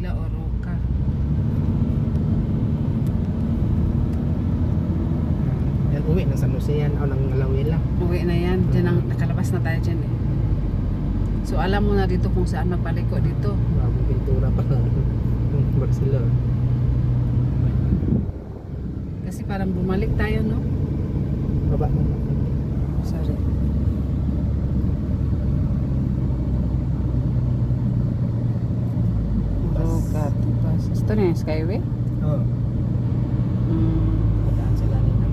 Villa Oroca. Yan, uwi ng San Jose yan o ng Alajuela. Uwi na yan. Diyan ang nakalabas na tayo dyan eh. So alam mo na dito kung saan magpaliko dito. Bagong pintura pa ng Barcelona. Kasi parang bumalik tayo, no? Baba mo. Sorry. Oroca, Tibas. Ito na yung Skyway? Oo. Hmm. Padaan sila nila.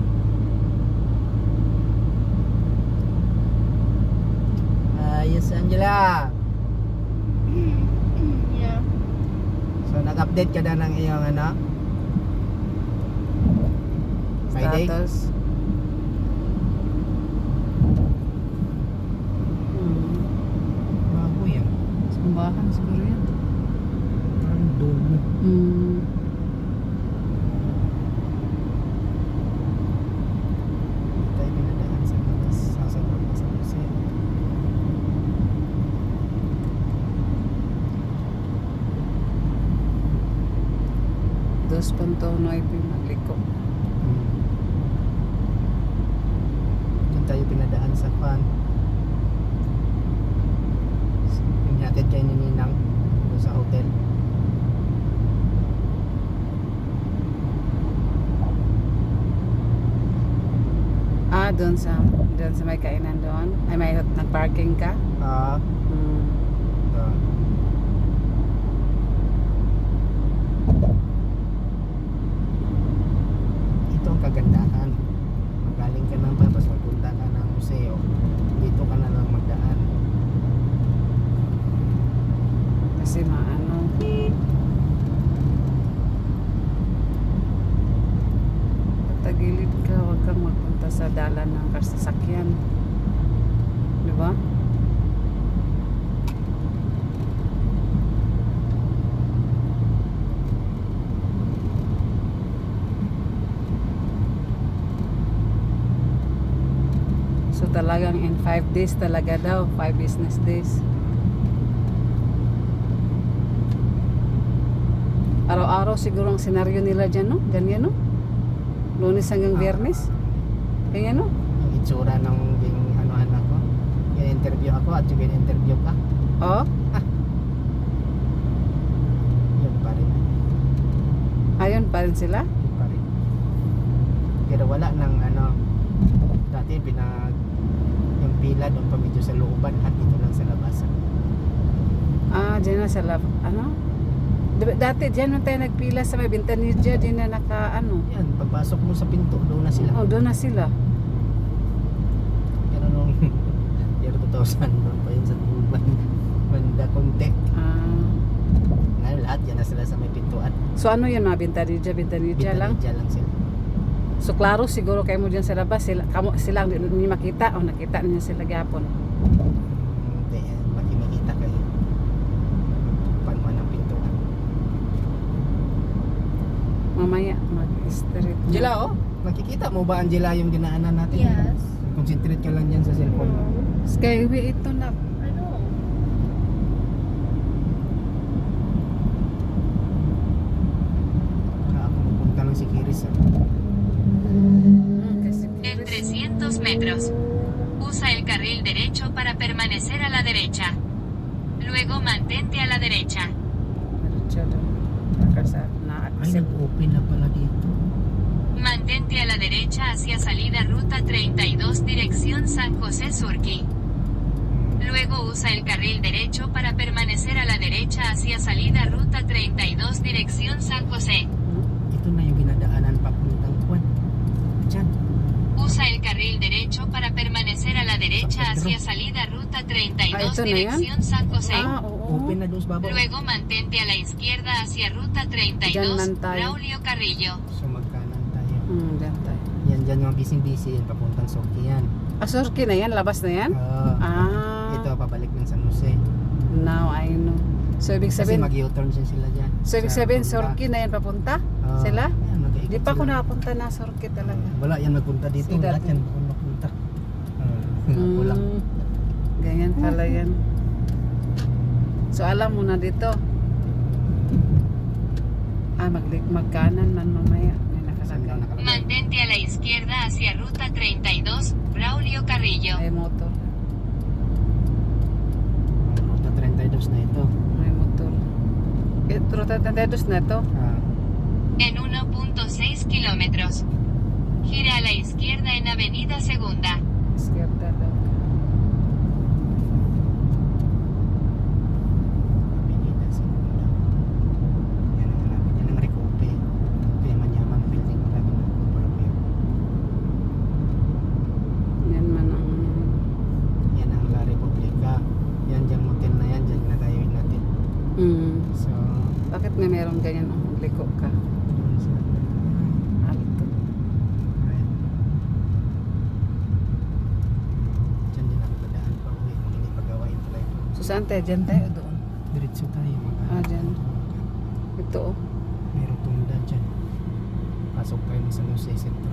Yes, Angela. Yeah. So, nag-update ka na ng iyong ano? Friday? Status. Bago yan. Simbahan siguro yan. Parang domo. Tayo pinadaan sa labas. Sasabang sa San Jose. 2.9 magliko. Doon tayo pinadaan sa fan. Pinatid kayo ni Ninang doon sa hotel. Ah, doon sa may kainan doon. Ay may nag-parking ka. Hmm. Ito. Ito ang kagandahan. Magaling ka ng tapos magpunta ka ng museo. Dito ka na lang magdaan. Kasi maano. Patagilid ka, huwag kang magpunta sa dalan ng sasakyan. Di ba? So talagang in 5 days talaga daw, 5 business days. Araw-araw siguro ang senaryo nila dyan, no? Ganyan, no? Lunes hanggang Biyernes. Ganyan, no? Yung itsura ng ano-anak ko. In-interview ako at yung in-interview ka. Oh, Yun pa rin. ayun pa rin sila. Yun pa rin. Pero wala ng ano. Dati yung pila doon pa medyo sa looban at dito lang sa labasan. Ah, dyan na sa ano? Dati dyan na tayo nagpila sa may Bintanilla, dyan na Yan, pagpasok mo sa pinto, doon na sila. Oh, doon na sila. Pero nung year 2000, doon pa yun sa Tuban. Banda konti. Ah. Ngayon lahat yan na sila sa may pintuan. So ano yun mga Bintanilla lang? Bintanilla lang sila. So klaro siguro kayo mo dyan sa labas, sila hindi makita o nakita niya sila gapon. Hindi, makikita kayo. Panuan ng pintuan. Mamaya mag-street. Angela, oh, nakikita mo ba Angela yung dinaanan natin? Yes. Concentrate ka lang dyan sa cellphone mo. Skyway ito na. Ano? Ako pupunta lang si Kiris. Kasi En 300 metros, usa el carril derecho para permanecer a la derecha. Luego mantente a la derecha. diretso doon. Ay, nag-open na pala dito. Mantente a la derecha hacia salida ruta 32 dirección San José Surqui. Luego usa el carril derecho para permanecer a la derecha hacia salida ruta 32 dirección San José. Ito na yung dinadaanan papuntang Kwan. Diyan. Usa el carril derecho para permanecer a la derecha hacia salida ruta 32 ¿esto no ya? dirección San José. Ah, oo. Open na doon sa babaw. Luego mantente a la izquierda hacia ruta Diyan 32 man tayo. Braulio Carrillo. So magkanan tayo. Dyan tayo. Yan dyan yung busy yan. Papuntang Soki yan. Asurki na yan, labas na yan? Ito pabalik ng San Jose. Now I know. So ibig Kasi sabihin, mag-U-turn sila dyan. so ibig Sa sabihin papunta. Surki na yan papunta? Ah, Sila? yan, mag-ikot Di pa ako sila. nakapunta na Surki talaga. Wala yan magpunta dito. Sila Lahat din. yan doon magpunta. Kulang. Ganyan pala yan. So alam mo na dito. magkanan man mamaya. May Saan daw nakalagay. nakalagay? Mantente a la izquierda hacia ruta 32, Braulio Carrillo. May motor. Ruta 32 na ito. May motor. Ruta 32 na to. En 1.6 kilómetros. Gira a la izquierda en Avenida Segunda. Izquierda daw. Avenida Segunda. Yan ang malapit. Yan ang Recope. Kaya manyamang building wala naman ako para po yun. Yan man ang Yan ang La Republica. Yan dyan motel na yan. Dyan natayuin natin. So, bakit may meron ganyan ang liko ka? doon sa Alto. right. Dyan din ako dadaan pa uwi. Kung hindi pagawain pala ito. So saan tayo? Diyan tayo o doon? Diretso tayo. Dyan. Ito oh. May rotunda dyan. Pasok tayo ng San Jose Centro.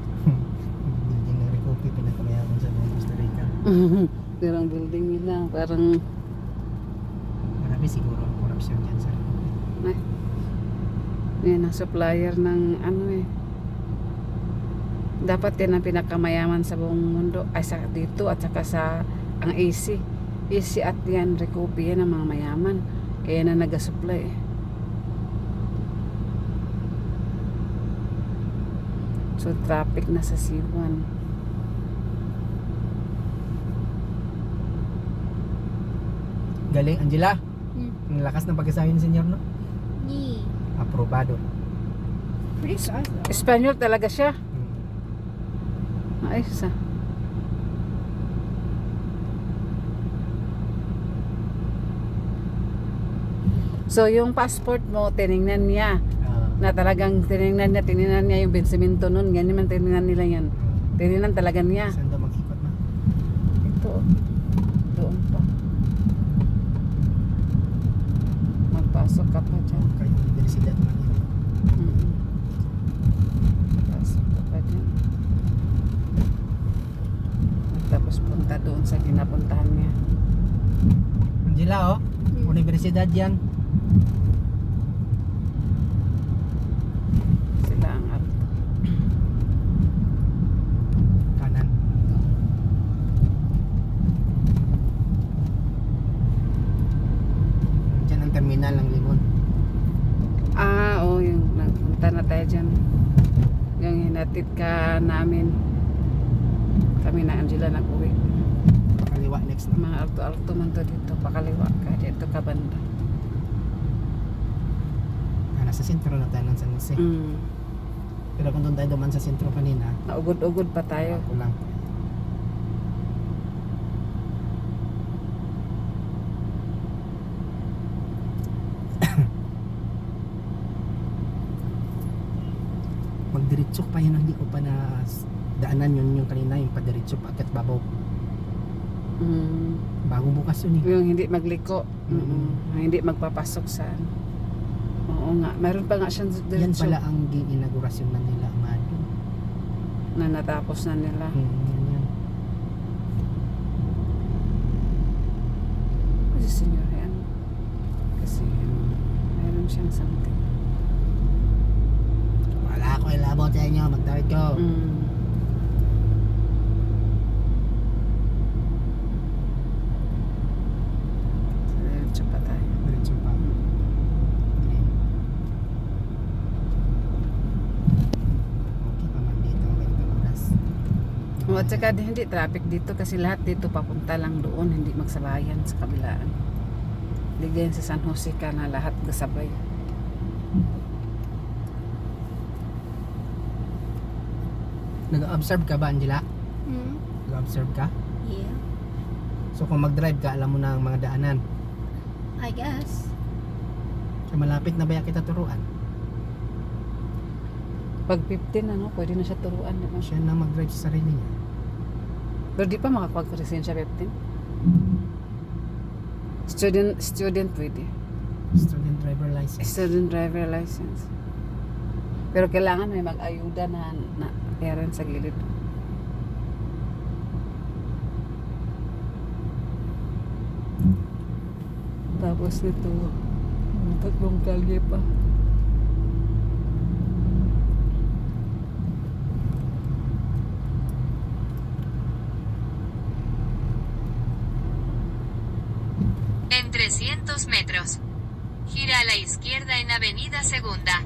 Building ng Recope. Pinakamayaman sa buong Costa Rica. Pero ang building nila parang Marami siguro ang korupsyon dyan sa Recope. yan ang supplier ng ano eh. Dapat yan ang pinakamayaman sa buong mundo. Ay sa dito at saka sa ang AC. AC at yan Recope yan ang mga mayaman. Kaya na nag-supply eh. So traffic na sa C1. Galing, Angela. Ang lakas ng pagkasabi ni senyor, no? Yeah. Aprobado. Pretty size though. Espanyol talaga siya. Ayos ah. So yung passport mo, tiningnan niya. Na talagang tiningnan niya yung bensimento nun. Ganyan man tiningnan nila yan. Tiningnan talaga niya. Saan daw mag-ikot na? Ito. Doon pa. Magpasok ka pa dyan. Kayo ng Ciudad Manila. Magpasok ka pa dyan. Tapos punta doon sa ginapuntahan niya. Angela, oh. Universidad yan. Sila ang alto. Kanan. Diyan ang terminal ng Limon. Oo, yung nagpunta na tayo dyan. Yung hinatid ka namin. Kami na Angela nag-uwi. Kaliwa next na. Mga alto-alto man to dito. Pakaliwa ka. Dito ka banda. Nasa sentro na tayo ng San Jose. Pero kung doon tayo duman sa sentro kanina, Naugod-ugod pa tayo. ako lang. Magdiretso pa yun, hindi ko pa na daanan yun yung kanina, yung padiretso pa akat babaw. Bagong bukas yun eh. Yung hindi magliko. Hindi magpapasok sa ano. Oo nga. Mayroon pa nga siyang Yan diretso pala ang inaugurasyon na nila, Amado. na natapos na nila. Yan. Kasi senyor yan. Kasi mayroon siyang something. Wala ako ilabot sa inyo, magtawid ko. Diretso pa tayo. Diretso pa. Green. Okay pa man dito, ganitong oras. O at saka hindi traffic dito kasi lahat dito papunta lang doon, hindi magsabayan sa kabilaan. Ligayan sa San Jose ka na lahat gasabay. Nag-observe ka ba, Angela? Hmm? Nag-observe ka? Yeah. So kung mag-drive ka, alam mo na ang mga daanan. I guess. So malapit na ba kita turuan? Pag 15 ano, pwede na siya turuan, di ba? Siya na mag-drive sa sarili niya. Pero di pa makapag-resensya 15? Student pwede. Student driver license. Student driver license. Pero kailangan may mag-ayuda na meron sa gilid. Tapos nito, tatlong kalye pa. En 300 metros. Gira a la izquierda en Avenida Segunda.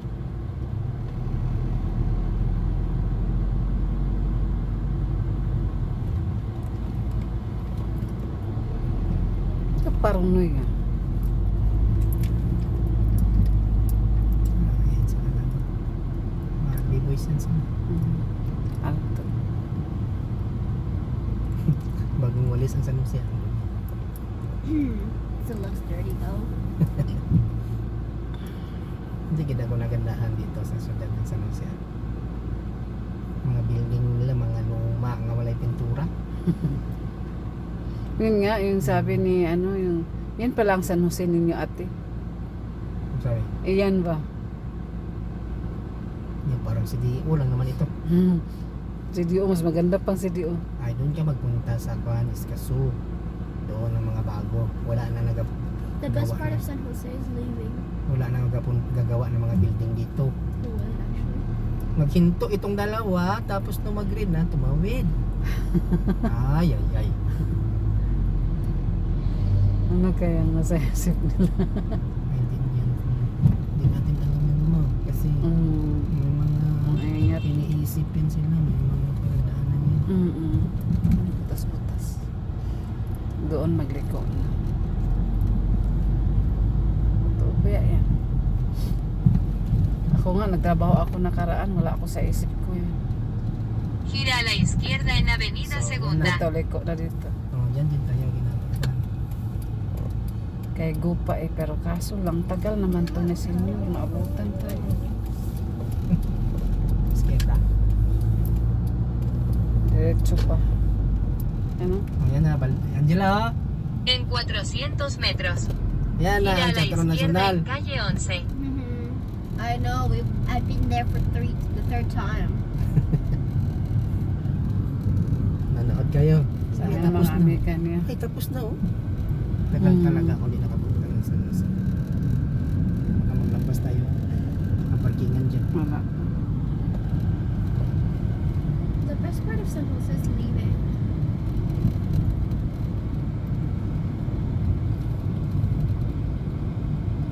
Ito parunoy yan. Ayan sila na to. Mga B-boys yan sila. Alto. Bagong walis ang San Jose. Still looks dirty though. Hindi kita ko nagandahan dito sa syudad ng San Jose. Mga building nila, mga luma, nga walay pintura. Yun nga, yung sabi ni ano, yung yan pala ang San Jose ninyo ate. I'm sorry. Iyan ba? Yan parang CDO lang naman ito. CDO, mas maganda pang CDO. Ay, doon ka magpunta sa Juan Escazú. Doon ang mga bago. Wala na The best Gawa part na. of San Jose is leaving. wala na gagawa ng mga building dito. The what actually? Maghinto itong dalawa, tapos nung mag-green na, tumawid. Ay. Ano kaya ang nasa isip nila? Ay, hindi natin alam yun mo. Kasi may mga Ingat. iniisipin sila, may mga pagdaanan yun. Butas-butas. Doon magliko na. Tubaya yan. Ako nga, nagtrabaho ako nakaraan. Wala ako sa isip ko yun. Gira a la izquierda en Avenida So, Segunda. Dito, liko na dito. Oh, dyan din tayo ginagawa. Kay Gupa eh. Pero kaso lang, tagal naman to na senior. Maabutan tayo. Sketa. Diretso pa. Ano? Oh, yan na. Angela, oh. En 400 metros. Yan na, Gira a ang la Teatro izquierda Nacional. en calle 11. I know. I've been there for the third time. Nanood kayo. Ay, Ayan tapos mga na. amiga niya. Ay, tapos na, oh. Tagal talaga ako di nakapunta ng San Jose. Baka maglampas tayo. Ang parkingan dyan. Wala. The best part of San Jose is leaving.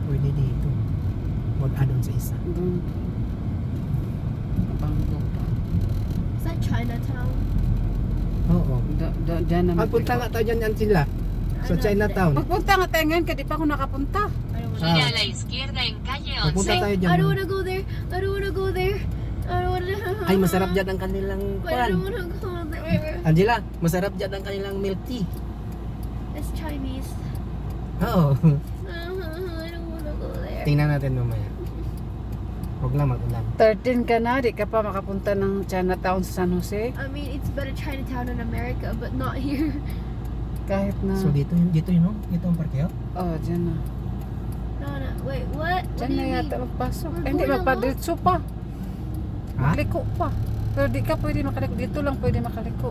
Pwede dito. Huwag adon sa isa. Doon. Abang Gupa. Is that Chinatown? Oo. Diyan naman. Magpunta nga tayo dyan, Angela. Sa I know, Chinatown. Magpunta nga tayo ngayon, kasi di pa ako nakapunta. I don't Gira wanna. a la izquierda en calle Magpunta 11. tayo dyan. I don't wanna go there. I don't wanna go there. I don't wanna. Ay, masarap dyan ang kanilang But I don't pan. wanna go there. Angela, masarap dyan ang kanilang milk tea. It's Chinese. Oo. I don't wanna go there. Tingnan natin mamaya. Huwag lang mag-ulan. 13 ka na, di ka pa makapunta ng Chinatown sa San Jose. I mean, it's better Chinatown in America, but not here. Kahit na. So dito yun, no? Dito ang parkeo. Oh, dyan na. No. Wait, what? What Dyan do na you yata mean? magpasok. We're Eh, hindi, going magpadiretso pa. Ha? Magliko pa. Pero di ka pwede makaliko. Dito lang pwede makaliko.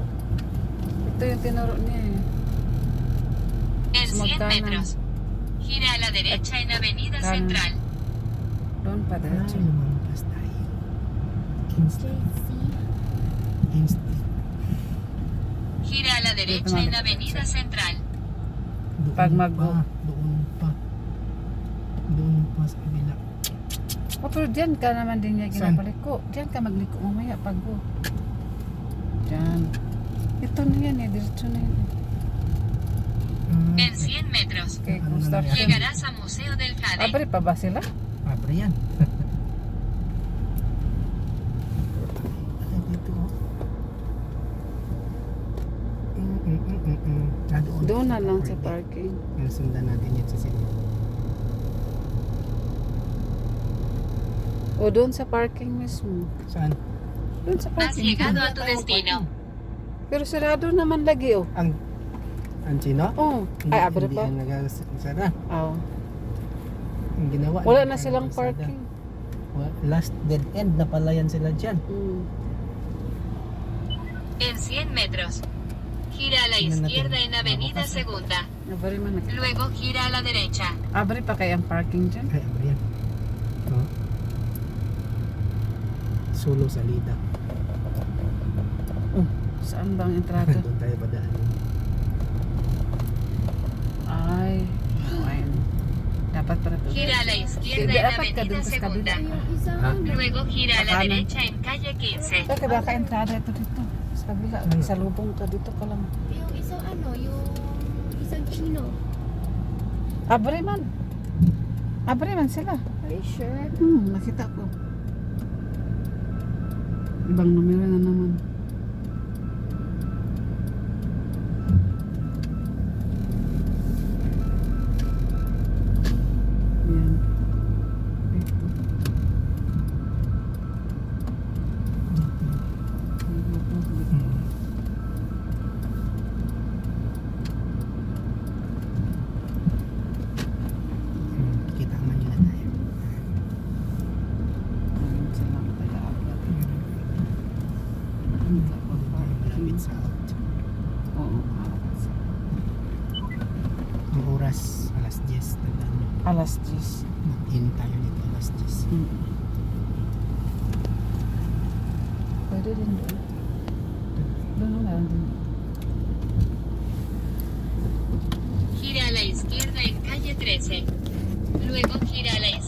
Ito yung tinuro niya eh. En 100 Magkanan. metros. Gira a la derecha en Avenida Kanan. Central. Doon pa Ay, diretso. lumampas tayo. Instant. JC. Gira a la derecha en Avenida Central. Doon Pag Doon pa sa kabila. Oh, pero dyan ka naman din niya Saan? ginapaliko. Dyan ka magliko mamaya pag go. Dyan. Ito na yan eh. Diretso na yan. En 100 metros. Okay, Ano na construction. nangyari? Llegarás a Museo del Jade. Abre pa ba sila? Abre yan. Ay, dito, oh. Ah, Doon na lang sa Pwede. parking. Sundan natin yan sa sila. O doon sa parking mismo. Saan? Doon sa Has parking. llegado a tu destino. Pero sarado naman lagi oh. Ang Chino? Oh, ay abre Hindi pa. yan nagasara. Oh. Ang ginawa. Wala hindi na pa silang nagasada. parking. Last dead end na pala yan sila dyan. Mm. En 100 metros. Gira a la Tingnan natin. izquierda en Avenida Bukas. Segunda. Abri man. Luego gira a la derecha. Abri pa kay ang parking dyan. Ay, ano yan? Oh. Solo salida. Oh, saan ba ang entrada? Doon tayo padaan. Ay, ayun. Dapat para to. Gira a la izquierda Hindi, en dapat ka Avenida dun sa kabila. Segunda. Yung isang Ha? ano, Luego gira a la Kanan. derecha en calle 15. Kaya baka entrada ito dito. Sa kabila. Sa lubong ka dito ka lang. yung isang ano, yung isang chino. Abri man. Abri man sila. Are you sure? Nakita ko. Ibang numero na naman. Yan. Ito. Kita Manila tayo. Ayun sila taga-agad. Malapit sa out. Oo. Ang oras, alas 10. Tandaan nyo. Alas 10. Mag-in tayo dito alas 10. Pwede din doon. Doon na lang din. Gira a la izquierda en calle 13. Luego gira a la izquierda